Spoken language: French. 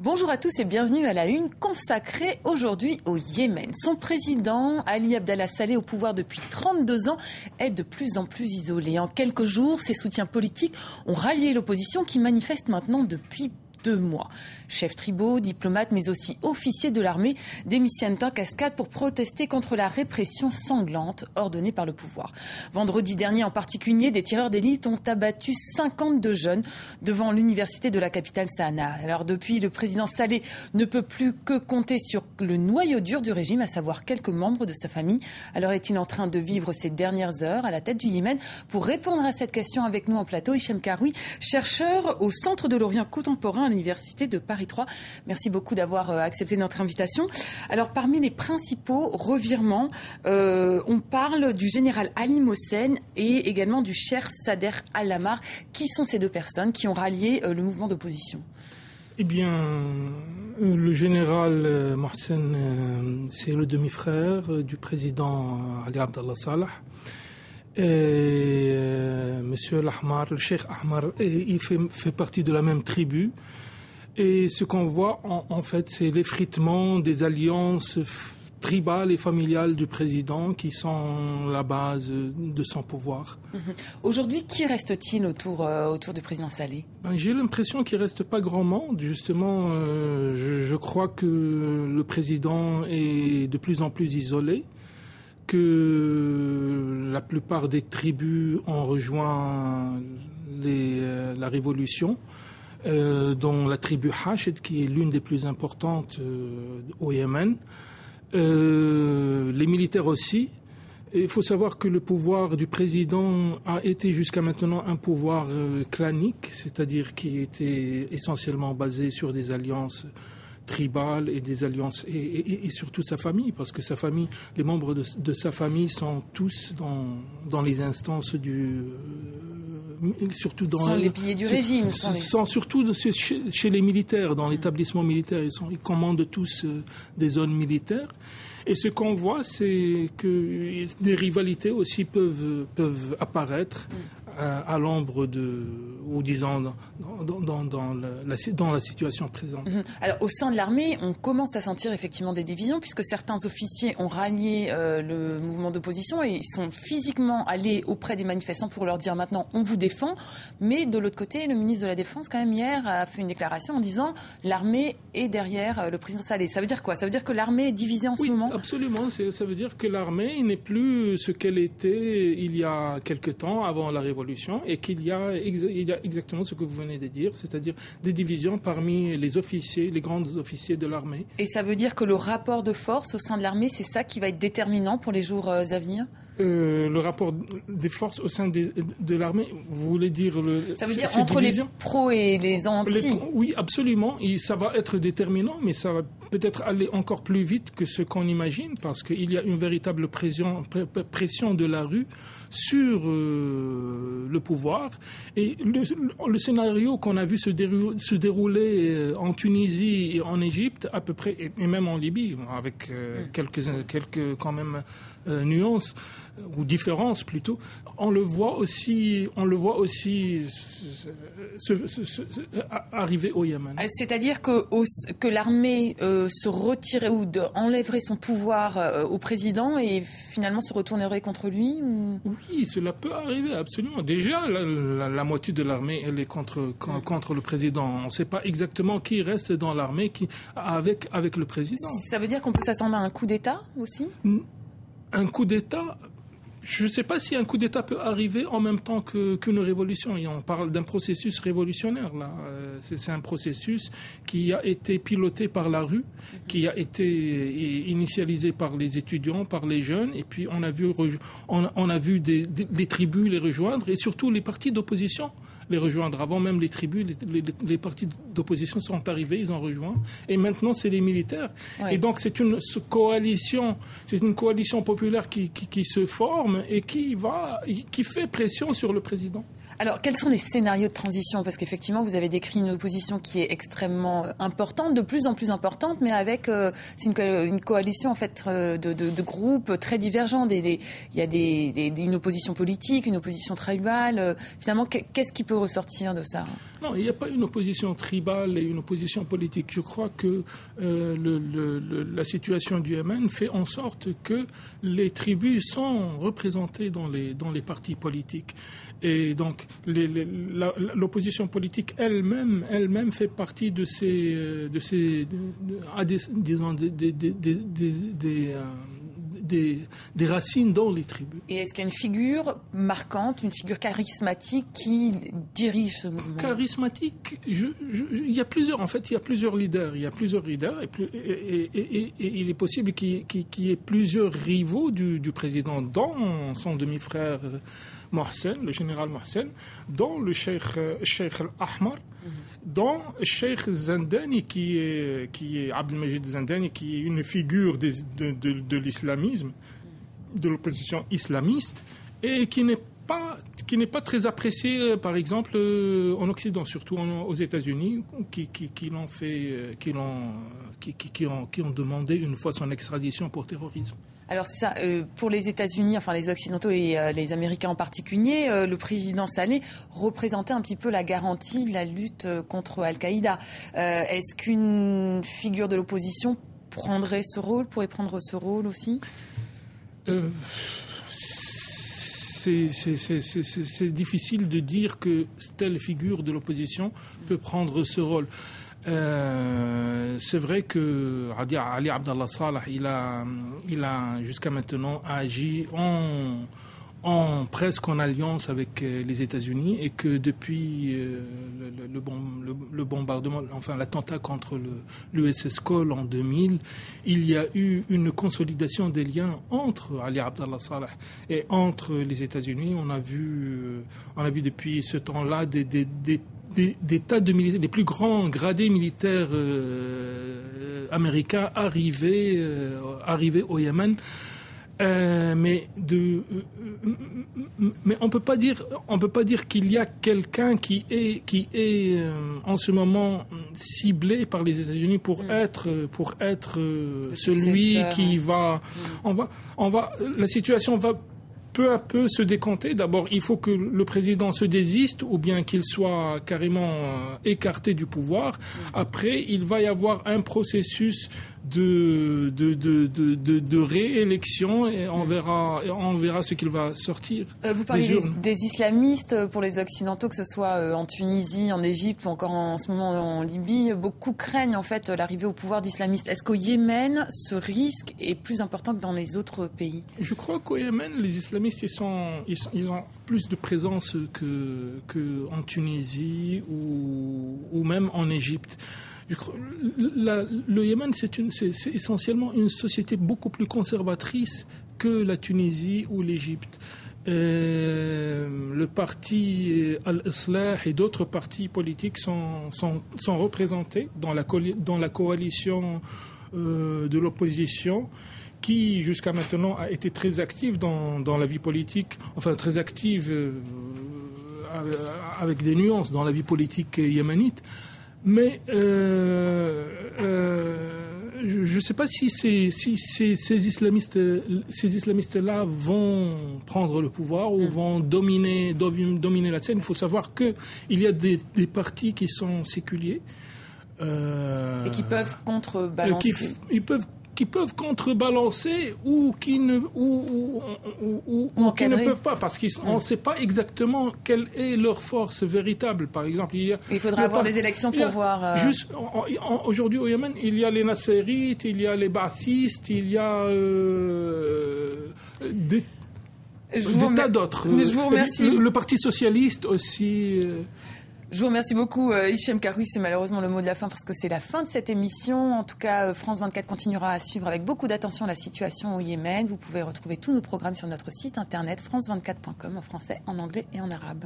Bonjour à tous et bienvenue à la Une consacrée aujourd'hui au Yémen. Son président, Ali Abdallah Saleh, au pouvoir depuis 32 ans, est de plus en plus isolé. En quelques jours, ses soutiens politiques ont rallié l'opposition qui manifeste maintenant depuis 2 mois. Chefs tribaux, diplomates, mais aussi officiers de l'armée démissionnent en cascade pour protester contre la répression sanglante ordonnée par le pouvoir. Vendredi dernier, en particulier, des tireurs d'élite ont abattu 52 jeunes devant l'université de la capitale Sanaa. Alors depuis, le président Saleh ne peut plus que compter sur le noyau dur du régime, à savoir quelques membres de sa famille. Alors est-il en train de vivre ces dernières heures à la tête du Yémen? Pour répondre à cette question avec nous en plateau, Hichem Karoui, chercheur au Centre de l'Orient contemporain à l'Université de Paris 3. Merci beaucoup d'avoir accepté notre invitation. Alors, parmi les principaux revirements, on parle du général Ali Mohsen et également du Cheikh Sader Al-Lamar. Qui sont ces deux personnes qui ont rallié le mouvement d'opposition? Eh bien, le général Mohsen, c'est le demi-frère du président Ali Abdallah Saleh. Et Monsieur l'Ahmar, le Cheikh Ahmar, il fait partie de la même tribu. Et ce qu'on voit, en fait, c'est l'effritement des alliances tribales et familiales du président qui sont la base de son pouvoir. Aujourd'hui, qui reste-t-il autour du président Saleh? J'ai l'impression qu'il ne reste pas grand monde. Justement, je crois que le président est de plus en plus isolé, que la plupart des tribus ont rejoint la révolution, dont la tribu Hachid, qui est l'une des plus importantes au Yémen. Les militaires aussi. Il faut savoir que le pouvoir du président a été jusqu'à maintenant un pouvoir clanique, c'est-à-dire qui était essentiellement basé sur des alliances tribales et des alliances et surtout sa famille, parce que sa famille, les membres de sa famille sont tous dans les instances surtout dans sont les piliers du régime, sont surtout chez les militaires, dans l'établissement militaire. Ils commandent tous des zones militaires. Et ce qu'on voit, c'est que des rivalités aussi peuvent apparaître à l'ombre ou disons dans la situation présente. Alors au sein de l'armée, on commence à sentir effectivement des divisions, puisque certains officiers ont rallié le mouvement d'opposition et ils sont physiquement allés auprès des manifestants pour leur dire maintenant on vous défend. Mais de l'autre côté, le ministre de la Défense quand même hier a fait une déclaration en disant l'armée est derrière le président Saleh. Ça veut dire quoi? Ça veut dire que l'armée est divisée en ce moment? Absolument. Ça veut dire que l'armée n'est plus ce qu'elle était il y a quelque temps avant la révolution, et qu'il y a exactement ce que vous venez de dire, c'est-à-dire des divisions parmi les officiers, les grands officiers de l'armée. Et ça veut dire que le rapport de force au sein de l'armée, c'est ça qui va être déterminant pour les jours à venir? Le rapport des forces au sein de l'armée, vous voulez dire ça veut dire entre divisions, les pros et les anti? Oui, absolument. Ça va être déterminant, mais ça va peut-être aller encore plus vite que ce qu'on imagine, parce qu'il y a une véritable pression de la rue sur le pouvoir. Et le scénario qu'on a vu se dérouler en Tunisie et en Égypte, à peu près, et même en Libye, avec quelques quand même nuances ou différences plutôt, on le voit aussi arriver au Yémen. C'est-à-dire que l'armée se retirait ou enlèverait son pouvoir au président et finalement se retournerait contre lui ou... Oui, cela peut arriver, absolument. Déjà, la moitié de l'armée, elle est contre le président. On ne sait pas exactement qui reste dans l'armée avec le président. Ça veut dire qu'on peut s'attendre à un coup d'État aussi? Un coup d'État, je ne sais pas si un coup d'État peut arriver en même temps qu'une révolution. Et on parle d'un processus révolutionnaire, là. C'est un processus qui a été piloté par la rue, qui a été initialisé par les étudiants, par les jeunes. Et puis on a vu des tribus les rejoindre et surtout les partis d'opposition les rejoindre. Avant même les tribus, les partis d'opposition sont arrivés, ils ont rejoint. Et maintenant, c'est les militaires. Ouais. Et donc, c'est une coalition populaire qui se forme et qui fait pression sur le président. Alors, quels sont les scénarios de transition? Parce qu'effectivement, vous avez décrit une opposition qui est extrêmement importante, de plus en plus importante, mais avec c'est une coalition en fait de groupes très divergents. Il y a une opposition politique, une opposition tribale. Finalement, qu'est-ce qui peut ressortir de ça? Non, il n'y a pas une opposition tribale et une opposition politique. Je crois que la situation du Yémen fait en sorte que les tribus sont représentées dans les partis politiques. Et donc, l'opposition politique elle-même fait partie des racines dans les tribus. Et est-ce qu'il y a une figure marquante, une figure charismatique qui dirige ce mouvement? Charismatique, il y a plusieurs leaders. Et il est possible qu'il y ait plusieurs rivaux du président dans son demi-frère Mohsen, le général Mohsen, dans le Cheikh Al-Ahmar, dans Cheikh Zandani, qui est Abdelmajid Zandani, qui est une figure de l'islamisme, de l'opposition islamiste, et qui n'est pas très apprécié, par exemple, en Occident, surtout aux États-Unis, qui ont demandé une fois son extradition pour terrorisme. Alors c'est ça, pour les États-Unis, enfin les Occidentaux et les Américains en particulier, le président Saleh représentait un petit peu la garantie de la lutte contre Al-Qaïda. Est-ce qu'une figure de l'opposition pourrait prendre ce rôle aussi? C'est difficile de dire que telle figure de l'opposition peut prendre ce rôle. C'est vrai que Ali Abdallah Saleh, il a jusqu'à maintenant agi presque en alliance avec les États-Unis, et que depuis le bombardement, enfin l'attentat contre l'USS Cole en 2000, il y a eu une consolidation des liens entre Ali Abdallah Saleh et entre les États-Unis. On a vu depuis ce temps-là des tas de militaires, les plus grands gradés militaires américains arrivés au Yémen. Mais on peut pas dire qu'il y a quelqu'un qui est en ce moment ciblé par les États-Unis pour être celui qui va. La situation va peu à peu se décanter. D'abord, il faut que le président se désiste ou bien qu'il soit carrément écarté du pouvoir. Après, il va y avoir un processus de réélection, et on verra ce qu'il va sortir. Vous parlez des islamistes pour les Occidentaux, que ce soit en Tunisie, en Égypte ou encore en ce moment en Libye. Beaucoup craignent en fait l'arrivée au pouvoir d'islamistes. Est-ce qu'au Yémen, ce risque est plus important que dans les autres pays? Je crois qu'au Yémen, les islamistes ils ont plus de présence que en Tunisie ou même en Égypte. Le Yémen, c'est essentiellement une société beaucoup plus conservatrice que la Tunisie ou l'Égypte. Le parti Al-Islah et d'autres partis politiques sont représentés dans la coalition de l'opposition, qui jusqu'à maintenant a été très active dans la vie politique, enfin très active avec des nuances dans la vie politique yéménite. Mais je ne sais pas si ces islamistes-là vont prendre le pouvoir ou vont dominer la scène. Il faut savoir qu'il y a des partis qui sont séculiers. Et qui peuvent contrebalancer. Qui peuvent contrebalancer ou qui ne peuvent pas, parce qu'on ne sait pas exactement quelle est leur force véritable. Par exemple, il faudra avoir des élections pour voir. Aujourd'hui au Yémen, il y a les Nassérites, il y a les Ba'athistes, il y a des tas d'autres. Je vous remercie. Le Parti socialiste aussi. Je vous remercie beaucoup, Hichem Karoui. C'est malheureusement le mot de la fin parce que c'est la fin de cette émission. En tout cas, France 24 continuera à suivre avec beaucoup d'attention la situation au Yémen. Vous pouvez retrouver tous nos programmes sur notre site internet france24.com en français, en anglais et en arabe.